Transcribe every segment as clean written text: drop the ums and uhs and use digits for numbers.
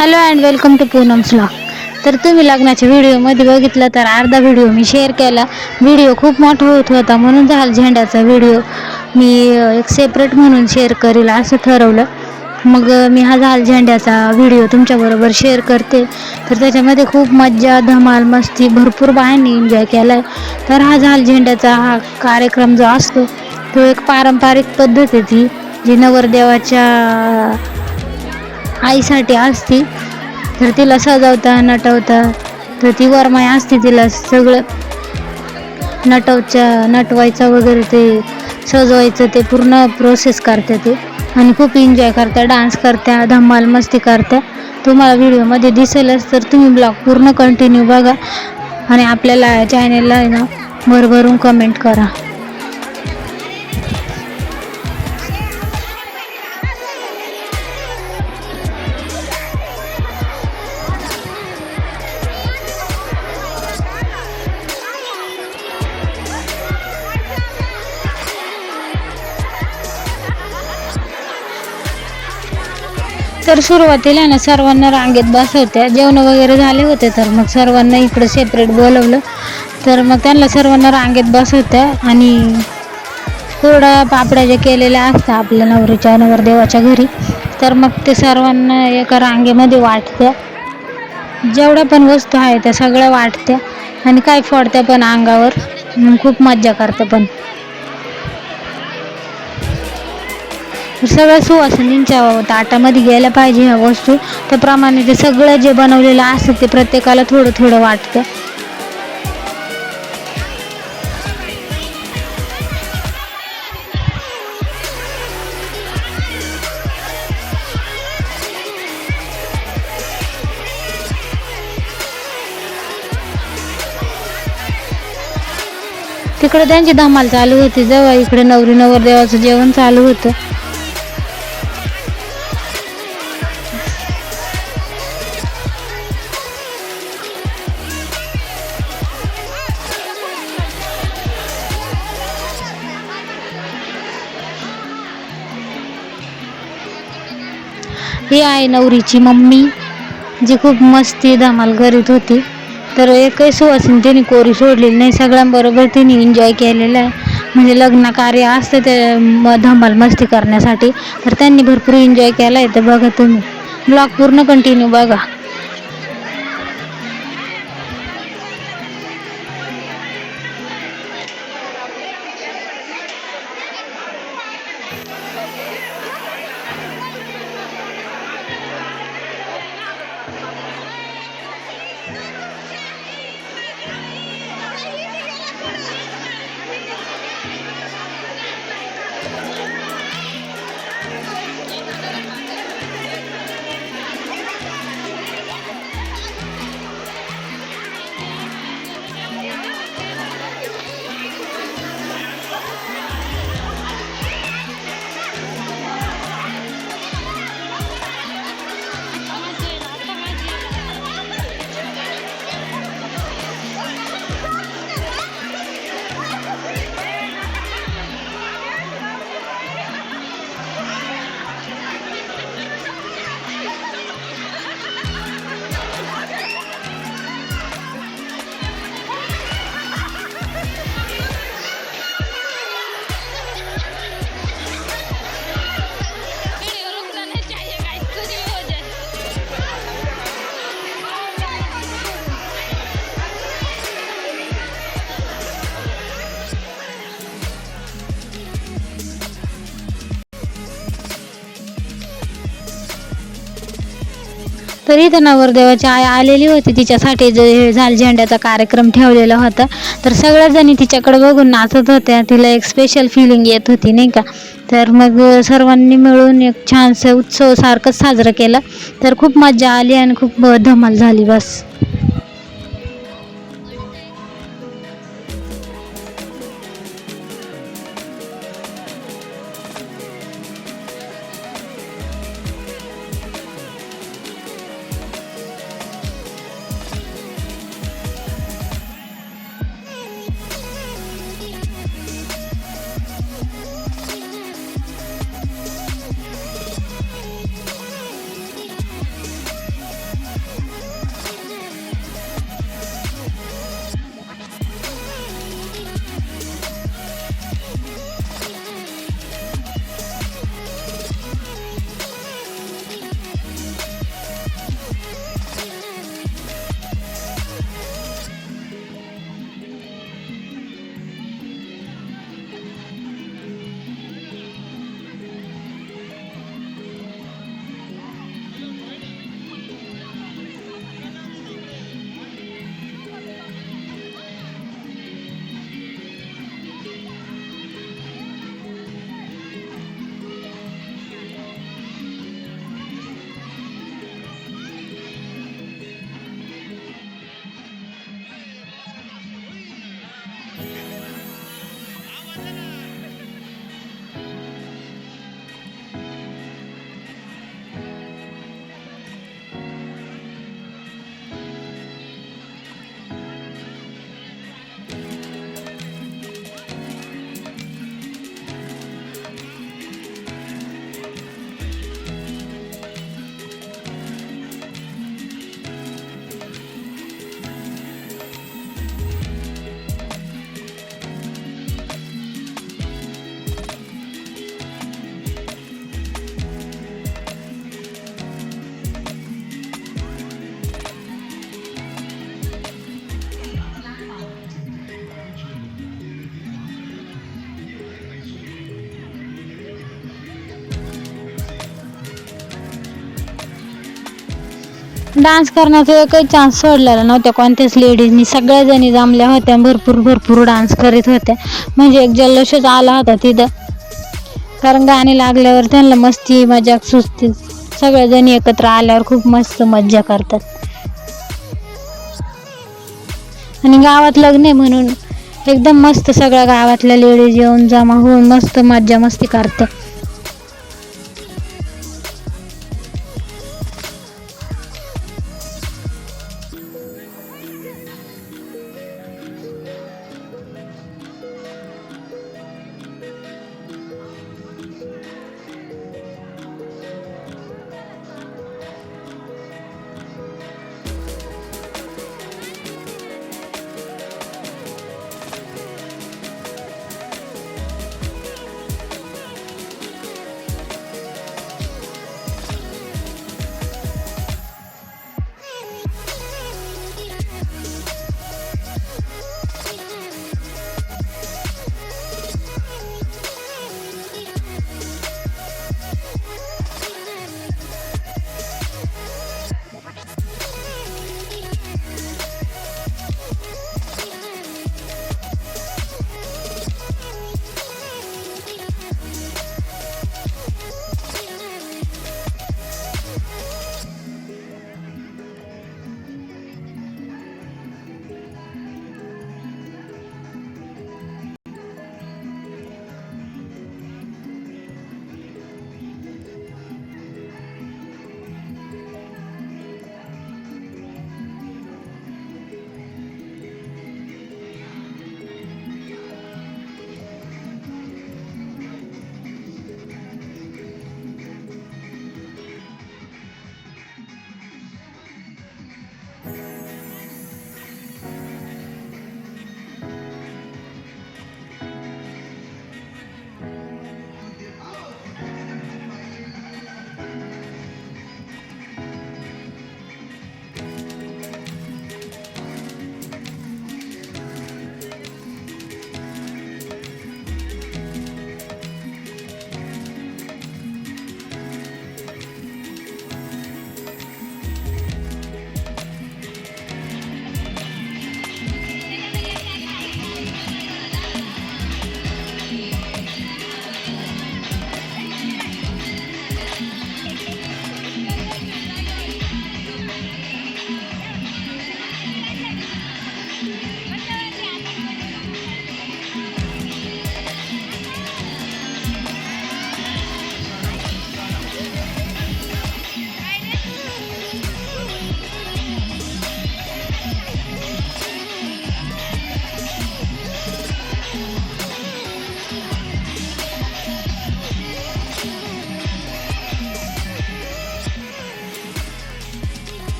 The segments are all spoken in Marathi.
Hello and welcome to Poonam's vlog. तर तुम्ही लग्नाच्या व्हिडिओमध्ये बघितलं तर अर्धा व्हिडिओ मी शेअर केला. व्हिडिओ खूप मोठा होत होता म्हणून झाल झेंड्याचा व्हिडिओ मी एक सेपरेट म्हणून शेअर करेल असं ठरवलं. मग मी हा झाल झेंड्याचा व्हिडिओ तुमच्याबरोबर शेअर करते. तर त्याच्यामध्ये खूप मज्जा धमाल मस्ती भरपूर बायांनी एन्जॉय केला आहे. तर हा झाल झेंड्याचा हा कार्यक्रम जो असतो तो एक पारंपरिक पद्धत आहे ती जी नवरदेवाच्या आईसाठी असती. तर तिला सजवता नटवता तर ती वरमाई असते तिला सगळं नटवायचं वगैरे ते सजवायचं ते पूर्ण प्रोसेस करते ते आणि खूप एन्जॉय करता डान्स करत्या धमाल मस्ती करत्या. तुम्हाला व्हिडिओमध्ये दिसेलच तर तुम्ही ब्लॉग पूर्ण कंटिन्यू बघा आणि आपल्याला चॅनेलला आहे ना भरभरून कमेंट करा. तर सुरुवातीला ना सर्वांना रांगेत बसवत्या. जेवण वगैरे झाले होते तर मग सर्वांना इकडे सेपरेट बोलवलं. तर मग त्यांना सर्वांना रांगेत बसवत्या आणि थोडा पापड्या जे केलेल्या असतात आपल्या नवरीच्या नवरदेवाच्या घरी तर मग ते सर्वांना एका रांगेमध्ये वाटत्या. जेवढ्या पण वस्तू आहे त्या सगळ्या वाटत्या आणि काय फोडत्या पण अंगावर. खूप मज्जा करते पण सगळ्या सुवासिनींच्या ताटामध्ये गेल्या पाहिजे ह्या वस्तू. त्याप्रमाणे ते सगळं जे बनवलेलं असतं ते प्रत्येकाला थोडं थोडं वाटतं. तिकडे त्यांची धमाल चालू होती जेव्हा इकडे नवरी नवरदेवाचं जेवण चालू होतं. ही आहे नवरीची मम्मी जी खूप मस्ती धमाल करीत होती. तर एकही सुवासिनी तिने कोरी सोडलेली नाही. सगळ्यांबरोबर तिने एन्जॉय केलेलं आहे. म्हणजे लग्न कार्य असतं ते धमाल मस्ती करण्यासाठी. तर त्यांनी भरपूर एन्जॉय केला आहे. तर बघा तुम्ही ब्लॉग पूर्ण कंटिन्यू बघा. तर इथं नवरदेवाची आई आलेली होती. तिच्यासाठी जे झाल झेंड्याचा कार्यक्रम ठेवलेला होता. तर सगळ्या जणी तिच्याकडे बघून नाचत होत्या. तिला एक स्पेशल फिलिंग येत होती नाही का. तर मग सर्वांनी मिळून एक छानसं उत्सव सारखंच साजरं केला. तर खूप मजा आली आणि खूप धमाल झाली बस. डान्स करण्याचा एकही चान्स सोडलेला नव्हत्या कोणत्याच लेडीजनी. सगळ्या जणी जमल्या होत्या, भरपूर डान्स करीत होत्या. म्हणजे एक जल्लोषच आला होता तिथं. कारण गाणी लागल्यावर त्यांना मस्ती मजाक सुचते. सगळ्या जणी एकत्र आल्यावर खूप मस्त मज्जा करतात. आणि गावात लग्न आहे म्हणून एकदम मस्त सगळ्या गावातल्या लेडीज येऊन जमा होऊन मस्त मज्जा मस्ती करतात.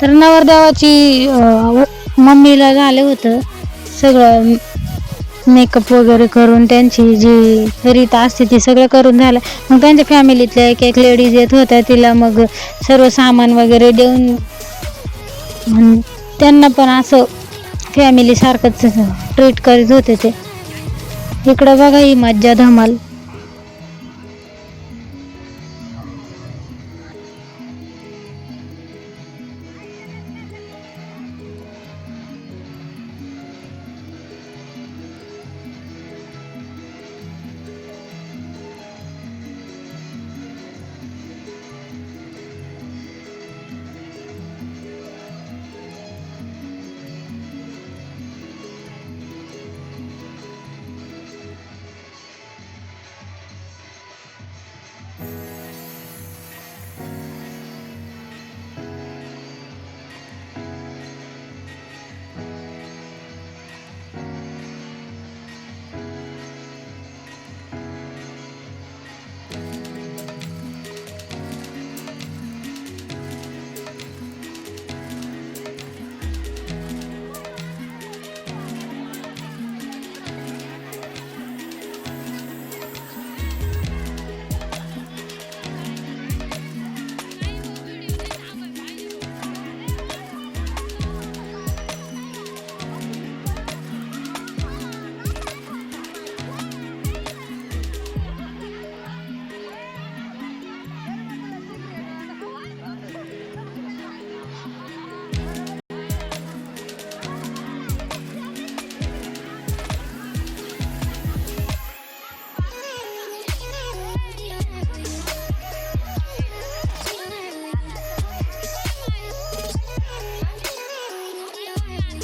तर नवरदेवाची मम्मीला झालं होतं सगळं मेकअप वगैरे करून, त्यांची जी रीत असते ती सगळं करून झालं. मग त्यांच्या फॅमिलीतल्या एक एक लेडीज येत होत्या, तिला मग सर्व सामान वगैरे देऊन त्यांना पण असं फॅमिली सारखंच ट्रीट करीत होते ते. इकडं बघा ही मज्जा धमाल.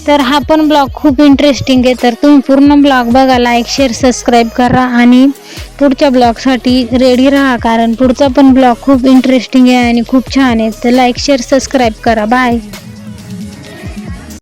तर हा पण ब्लॉग खूप इंटरेस्टिंग आहे, तर तुम्ही पूर्ण ब्लॉग बघा, लाईक शेअर सबस्क्राईब करा आणि पुढच्या ब्लॉगसाठी रेडी राहा, कारण पुढचा पण ब्लॉग खूप इंटरेस्टिंग आहे आणि खूप छान आहे. तर लाईक शेअर सबस्क्राईब करा. बाय.